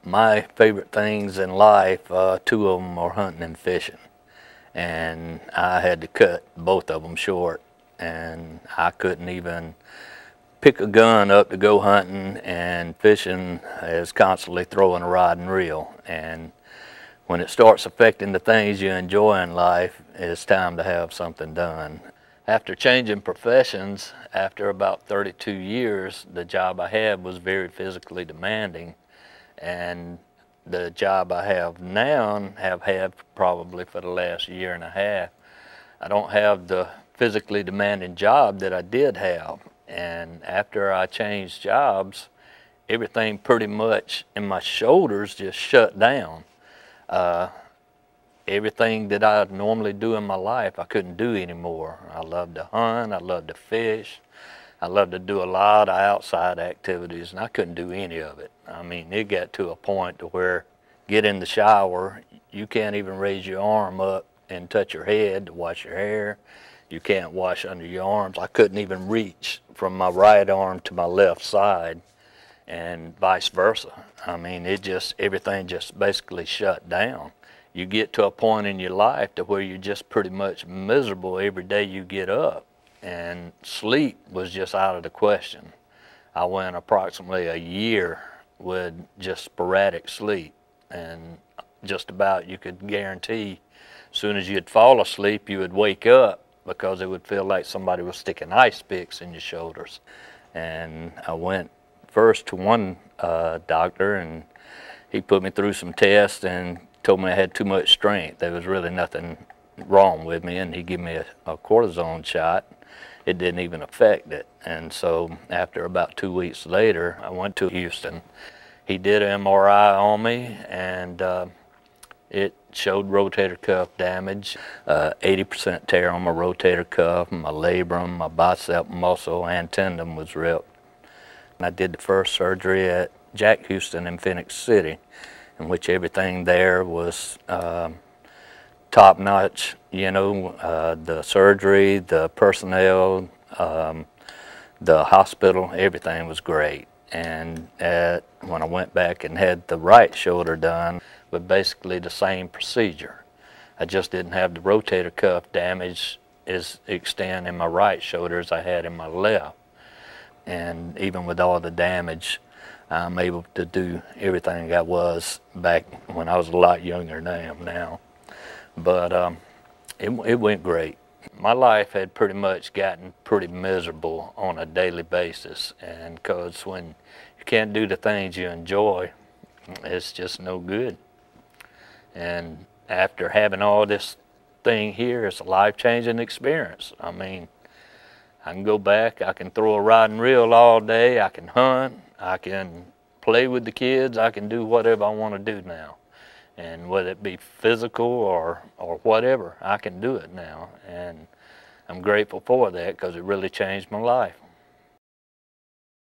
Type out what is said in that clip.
My favorite things in life, two of them are hunting and fishing. And I had to cut both of them short. And I couldn't even pick a gun up to go hunting, and fishing is constantly throwing a rod and reel. And when it starts affecting the things you enjoy in life, it's time to have something done. After changing professions, after about 32 years, the job I had was very physically demanding. And the job I have now, have had probably for the last year and a half, I don't have the physically demanding job that I did have. And after I changed jobs, everything pretty much in my shoulders just shut down. Everything that I normally do in my life, I couldn't do anymore. I love to hunt, I love to fish, I love to do a lot of outside activities, and I couldn't do any of it. I mean, it got to a point to where get in the shower, you can't even raise your arm up and touch your head to wash your hair. You can't wash under your arms. I couldn't even reach from my right arm to my left side, and vice versa. I mean, everything just basically shut down. You get to a point in your life to where you're just pretty much miserable every day you get up, and sleep was just out of the question. I went approximately a year with just sporadic sleep, and just about you could guarantee as soon as you'd fall asleep you would wake up, because it would feel like somebody was sticking ice picks in your shoulders. And I went first to one doctor, and he put me through some tests and told me I had too much strength. There was really nothing wrong with me, and he gave me a cortisone shot. It didn't even affect it. And so after about 2 weeks later, I went to Hughston. He did an MRI on me, and it showed rotator cuff damage, 80% tear on my rotator cuff, my labrum, my bicep muscle and tendon was ripped. And I did the first surgery at Jack Hughston in Phoenix City, in which everything there was top notch. You know, the surgery, the personnel, the hospital, everything was great. And when I went back and had the right shoulder done, with basically the same procedure, I just didn't have the rotator cuff damage as extent in my right shoulder as I had in my left. And even with all the damage, I'm able to do everything I was back when I was a lot younger than I am now. But it went great. My life had pretty much gotten pretty miserable on a daily basis, and because when you can't do the things you enjoy, it's just no good. And after having all this thing here, it's a life-changing experience. I mean, I can go back, I can throw a rod and reel all day, I can hunt, I can play with the kids, I can do whatever I want to do now. And whether it be physical or whatever, I can do it now. And I'm grateful for that, because it really changed my life.